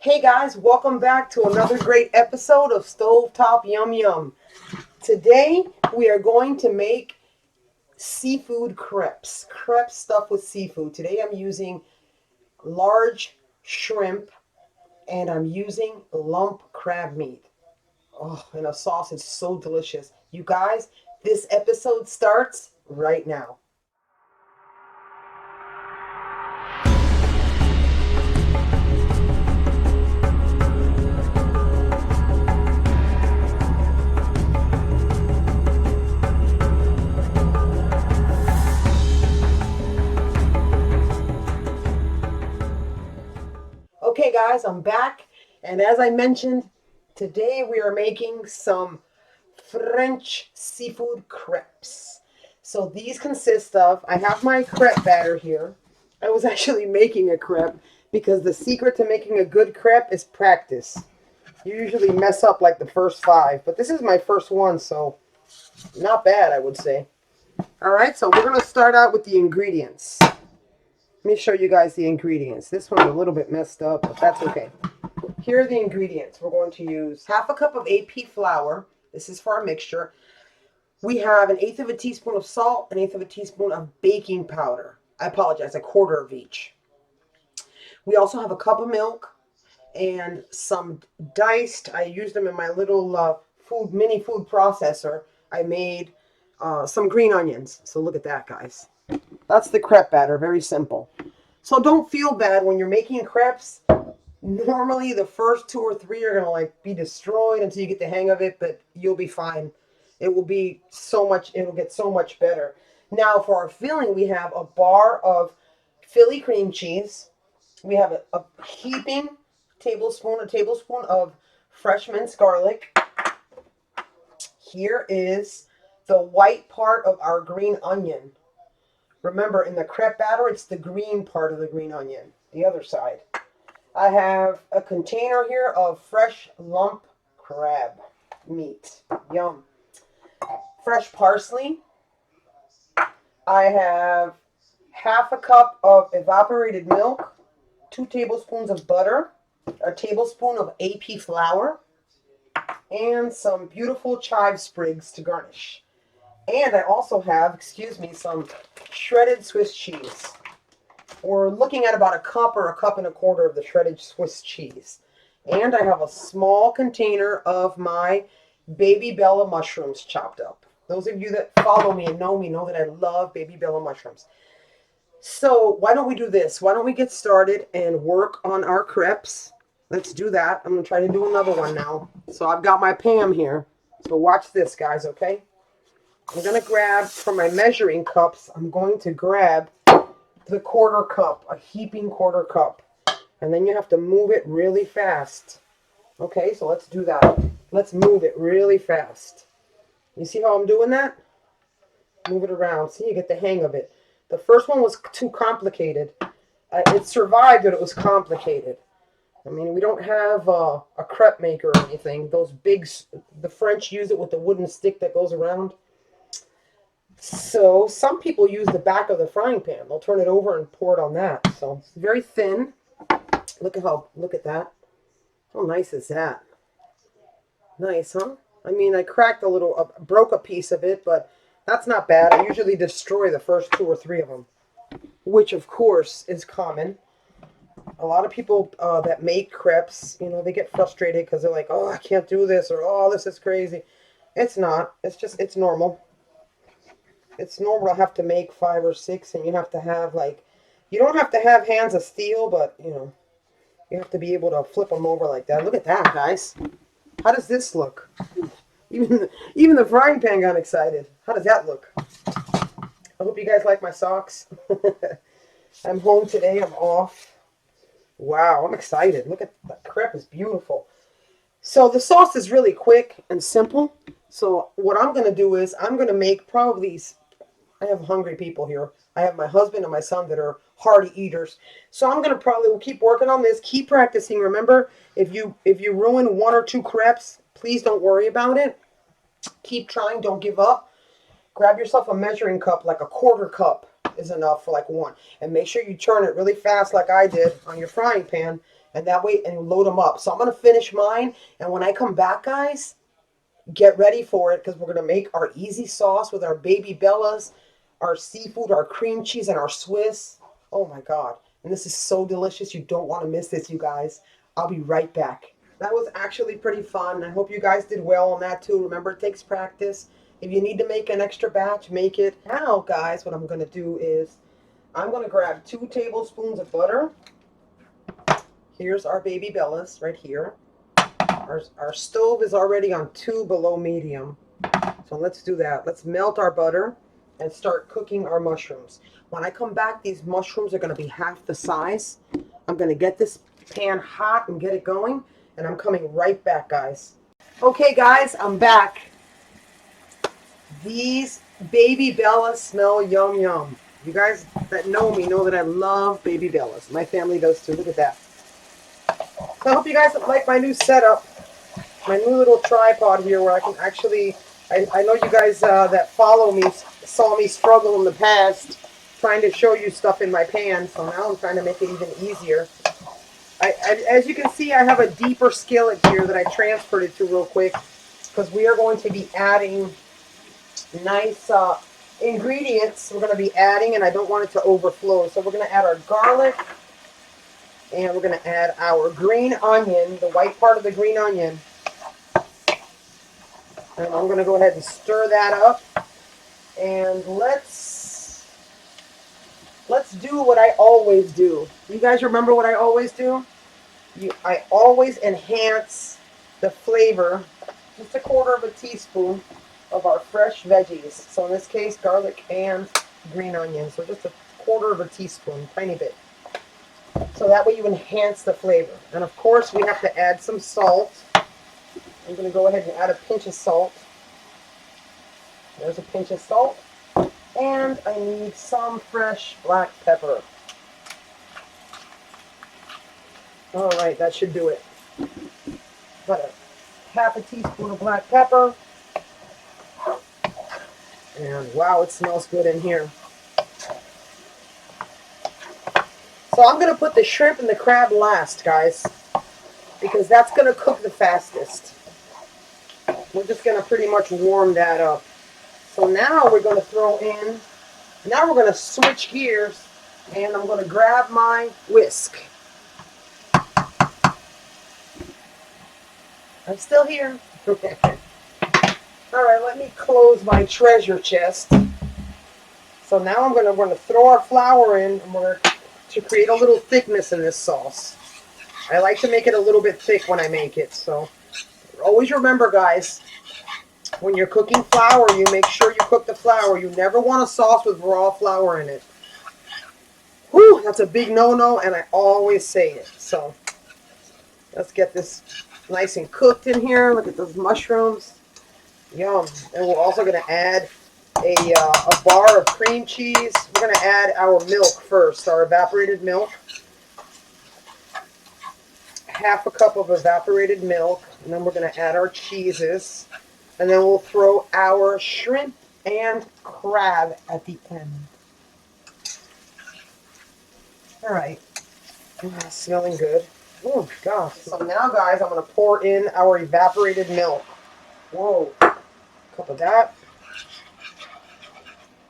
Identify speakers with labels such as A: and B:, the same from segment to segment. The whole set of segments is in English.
A: Hey guys, welcome back to another great episode of Stovetop Yum Yum. Today we are going to make seafood crepes. Crepes stuffed with seafood. Today I'm using large shrimp and I'm using lump crab meat. Oh, and a sauce is so delicious. You guys, this episode starts right now. Okay guys, I'm back, and as I mentioned, today we are making some French seafood crepes. So these consist of, I have my crepe batter here. I was actually making a crepe because the secret to making a good crepe is practice. You usually mess up like the first five, but this is my first one, so not bad, I would say. All right, so we're going to start out with the ingredients. Let me show you guys the ingredients. This one's a little bit messed up, but that's okay. Here are the ingredients. We're going to use half a cup of AP flour. This is for our mixture. We have 1/8 of a teaspoon of salt, 1/8 of a teaspoon of baking powder. I apologize, a quarter of each. We also have a cup of milk and some diced. I used them in my little mini food processor. I made some green onions. So look at that, guys. That's the crepe batter, very simple. So don't feel bad when you're making crepes. Normally the first 2 or 3 are gonna be destroyed until you get the hang of it, but you'll be fine. It'll get so much better. Now for our filling, we have a bar of Philly cream cheese. We have a tablespoon of fresh minced garlic. Here is the white part of our green onion. Remember, in the crepe batter, it's the green part of the green onion, the other side. I have a container here of fresh lump crab meat. Yum. Fresh parsley. I have half a cup of evaporated milk, 2 tablespoons of butter, a tablespoon of AP flour, and some beautiful chive sprigs to garnish. And I also have, some shredded Swiss cheese. We're looking at about a cup or a cup and a quarter of the shredded Swiss cheese. And I have a small container of my baby Bella mushrooms chopped up. Those of you that follow me and know me know that I love baby Bella mushrooms. So why don't we do this? Why don't we get started and work on our crepes? Let's do that. I'm going to try to do another one now. So I've got my Pam here. So watch this, guys, okay? I'm going to grab, from my measuring cups, I'm going to grab the quarter cup, a heaping quarter cup. And then you have to move it really fast. Okay, so let's do that. Let's move it really fast. You see how I'm doing that? Move it around. See, you get the hang of it. The first one was too complicated. It survived, but it was complicated. I mean, we don't have a crepe maker or anything. Those big, the French use it with the wooden stick that goes around. So some people use the back of the frying pan. They'll turn it over and pour it on that. So it's very thin. Look at that. How nice is that? Nice, huh? I mean, I cracked broke a piece of it, but that's not bad. I usually destroy the first 2 or 3 of them, which of course is common. A lot of people that make crepes, they get frustrated because they're like, oh, I can't do this, or oh, this is crazy. It's not. It's normal. It's normal to have to make 5 or 6, and you have to have, you don't have to have hands of steel, but, you have to be able to flip them over like that. Look at that, guys. How does this look? Even the frying pan got excited. How does that look? I hope you guys like my socks. I'm home today. I'm off. Wow, I'm excited. Look at that crepe is beautiful. So the sauce is really quick and simple. So what I'm going to do is I'm going to make probably, I have hungry people here. I have my husband and my son that are hearty eaters. So I'm going to we'll keep working on this. Keep practicing. Remember, if you ruin 1 or 2 crepes, please don't worry about it. Keep trying. Don't give up. Grab yourself a measuring cup, like a quarter cup is enough for 1. And make sure you turn it really fast like I did on your frying pan. And that way, and load them up. So I'm going to finish mine. And when I come back, guys, get ready for it because we're going to make our easy sauce with our baby bellas, our seafood, our cream cheese, and our Swiss. Oh my God. And this is so delicious. You don't want to miss this, you guys. I'll be right back. That was actually pretty fun. I hope you guys did well on that too. Remember, it takes practice. If you need to make an extra batch, make it. Now, guys, what I'm going to do is I'm going to grab 2 tablespoons of butter. Here's our baby bellas right here. Our stove is already on 2 below medium. So let's do that. Let's melt our butter and start cooking our mushrooms. When I come back, these mushrooms are going to be half the size. I'm going to get this pan hot and get it going. And I'm coming right back, guys. Okay, guys, I'm back. These baby bellas smell yum yum. You guys that know me know that I love baby bellas. My family does too. Look at that. So I hope you guys like my new setup. My new little tripod here where I can actually, I know you guys that follow me saw me struggle in the past trying to show you stuff in my pan. So now I'm trying to make it even easier. As you can see, I have a deeper skillet here that I transferred it to real quick because we are going to be adding nice ingredients. We're going to be adding, and I don't want it to overflow. So we're going to add our garlic, and we're going to add our green onion, the white part of the green onion. And I'm going to go ahead and stir that up. And let's do what I always do. You guys remember what I always do? I always enhance the flavor, just 1/4 teaspoon of our fresh veggies. So in this case, garlic and green onions. So just 1/4 teaspoon, tiny bit. So that way you enhance the flavor. And of course, we have to add some salt. I'm going to go ahead and add a pinch of salt. There's a pinch of salt. And I need some fresh black pepper. All right, that should do it. About 1/2 teaspoon of black pepper. And wow, it smells good in here. So I'm going to put the shrimp and the crab last, guys, because that's going to cook the fastest. We're just going to pretty much warm that up. So now we're going to throw in, now we're going to switch gears, and I'm going to grab my whisk. I'm still here. All right, let me close my treasure chest. So now we're going to throw our flour in, and we're to create a little thickness in this sauce. I like to make it a little bit thick when I make it. So always remember, guys, when you're cooking flour, you make sure you cook the flour. You never want a sauce with raw flour in it. Whew, that's a big no-no, and I always say it. So let's get this nice and cooked in here. Look at those mushrooms. Yum. And we're also going to add a bar of cream cheese. We're going to add our milk first, our evaporated milk. 1/2 cup of evaporated milk. And then we're going to add our cheeses. And then we'll throw our shrimp and crab at the end. All right. Smelling good. Oh, gosh. So now, guys, I'm going to pour in our evaporated milk. Whoa. Cup of that.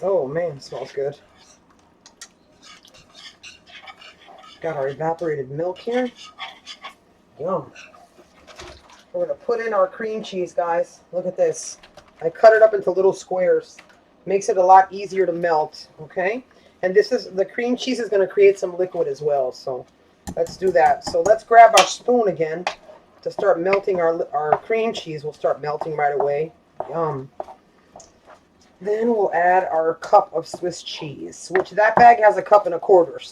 A: Oh, man, smells good. Got our evaporated milk here. Yum. We're going to put in our cream cheese, guys. Look at this. I cut it up into little squares. Makes it a lot easier to melt, okay? And this is, the cream cheese is going to create some liquid as well, so let's do that. So let's grab our spoon again to start melting our cream cheese. Will start melting right away. Yum. Then we'll add our cup of Swiss cheese, which that bag has 1 1/4 cups.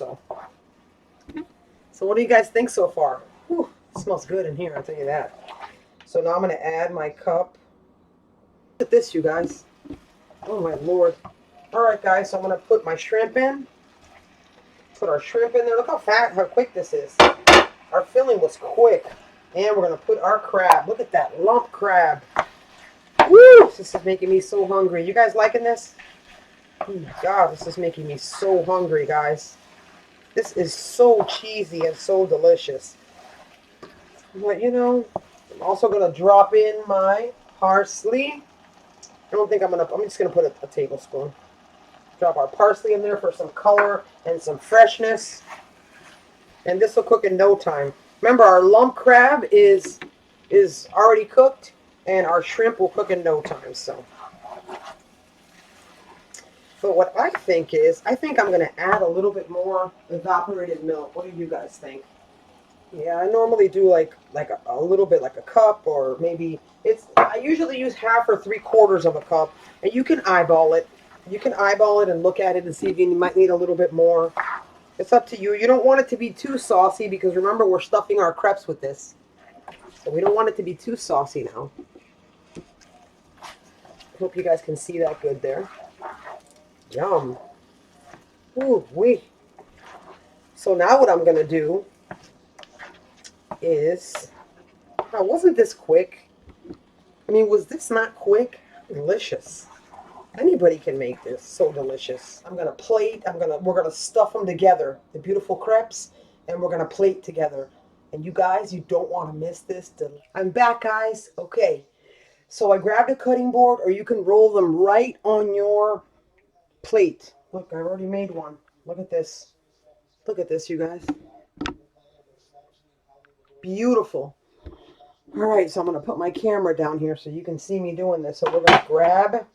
A: So what do you guys think so far? Whew, it smells good in here, I'll tell you that. So now I'm going to add my cup. Look at this, you guys. Oh my Lord. All right, guys, so I'm going to put my shrimp in. Put our shrimp in there. Look how quick this is. Our filling was quick. And we're going to put our crab. Look at that lump crab. Woo! This is making me so hungry. You guys liking this? Oh my God, this is making me so hungry, guys. This is so cheesy and so delicious. But you know, I'm also gonna drop in my parsley. I don't think I'm just gonna put a tablespoon. Drop our parsley in there for some color and some freshness. And this will cook in no time. Remember, our lump crab is already cooked, and our shrimp will cook in no time. So what I think is, I think I'm going to add a little bit more evaporated milk. What do you guys think? Yeah, I normally do like a little bit, like a cup, or maybe I usually use half or 3/4 of a cup, and you can eyeball it. You can eyeball it and look at it and see if you might need a little bit more. It's up to you. You don't want it to be too saucy because remember, we're stuffing our crepes with this. So we don't want it to be too saucy now. Hope you guys can see that good there. Yum. Ooh, wee. So now what I'm going to do is, oh, wasn't this quick? I mean, was this not quick? Delicious. Anybody can make this. So delicious. I'm going to plate. We're going to stuff them together. The beautiful crepes. And we're going to plate together. And you guys, you don't want to miss this. I'm back, guys. Okay. So I grabbed a cutting board, or you can roll them right on your plate. Look, I already made one. Look at this. Look at this, you guys. Beautiful. All right, so I'm going to put my camera down here so you can see me doing this. So we're going to grab,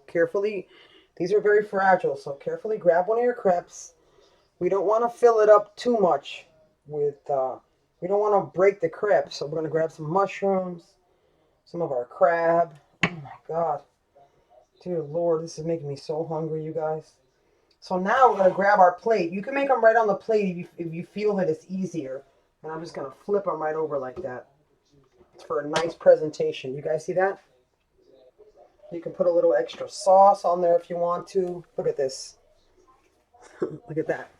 A: carefully, these are very fragile, so carefully grab one of your crepes. We don't want to fill it up too much with, we don't want to break the crepe. So we're going to grab some mushrooms, some of our crab. Oh my God. Dear Lord, this is making me so hungry, you guys. So now we're going to grab our plate. You can make them right on the plate if you feel that it's easier. And I'm just going to flip them right over like that. It's for a nice presentation. You guys see that? You can put a little extra sauce on there if you want to. Look at this. Look at that.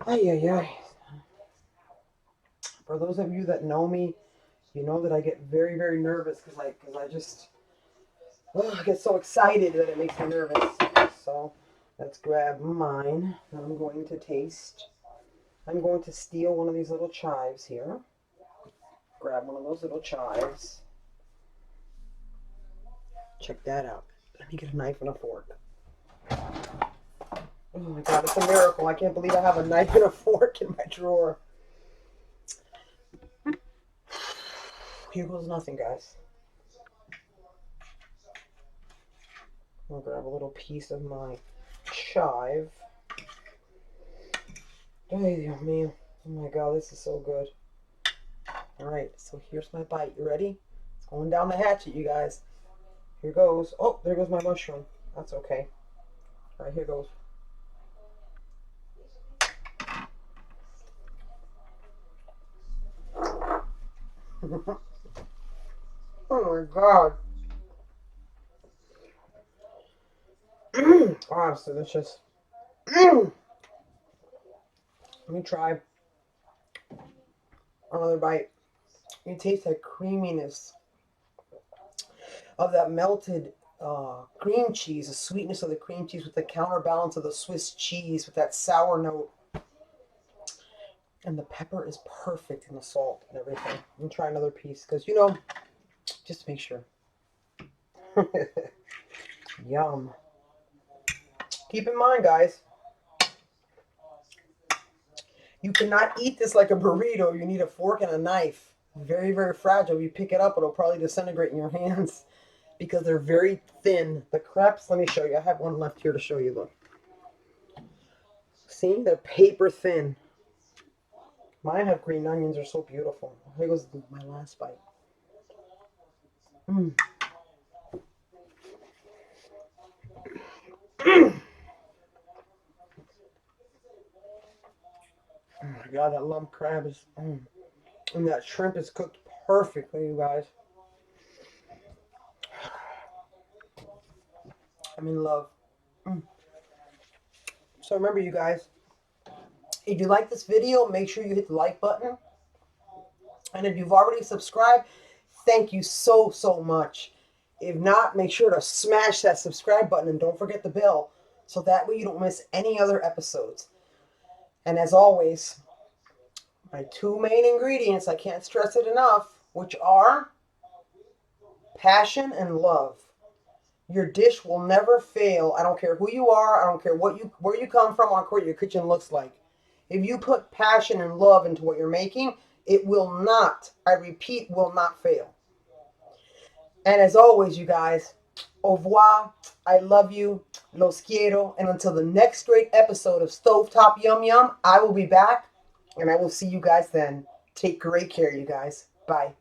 A: Ay, ay, ay. For those of you that know me, you know that I get very, very nervous because I just I get so excited that it makes me nervous. So let's grab mine. And I'm going to taste. I'm going to steal one of these little chives here. Grab one of those little chives. Check that out. Let me get a knife and a fork. Oh my God, it's a miracle. I can't believe I have a knife and a fork in my drawer. Here goes nothing, guys. I'll grab a little piece of my chive. Ay, man. Oh my God, this is so good. All right, so here's my bite. You ready? It's going down the hatchet, you guys. Here goes. Oh, there goes my mushroom. That's okay. All right, here goes. Oh my God. Oh, it's delicious. Let me try another bite. You taste that creaminess of that melted cream cheese, the sweetness of the cream cheese with the counterbalance of the Swiss cheese with that sour note. And the pepper is perfect in the salt and everything. Let me try another piece because, you know, just to make sure. Yum. Keep in mind, guys, you cannot eat this like a burrito. You need a fork and a knife. Very, very fragile. If you pick it up, it'll probably disintegrate in your hands because they're very thin. The crepes, let me show you. I have one left here to show you. Look. See? They're paper thin. Mine have green onions. They're so beautiful. Here goes my last bite. Mm. Oh my God, that lump crab is... And that shrimp is cooked perfectly, you guys. I'm in love. So remember, you guys, if you like this video, make sure you hit the like button. And if you've already subscribed, thank you so, so much. If not, make sure to smash that subscribe button and don't forget the bell so that way you don't miss any other episodes. And as always, My two main ingredients, I can't stress it enough, which are passion and love. Your dish will never fail. I don't care who you are. I don't care where you come from. I don't care what your kitchen looks like. If you put passion and love into what you're making, it will not, I repeat, will not fail. And as always, you guys, au revoir. I love you. Los quiero. And until the next great episode of Stovetop Yum Yum, I will be back and I will see you guys then. Take great care, you guys. Bye.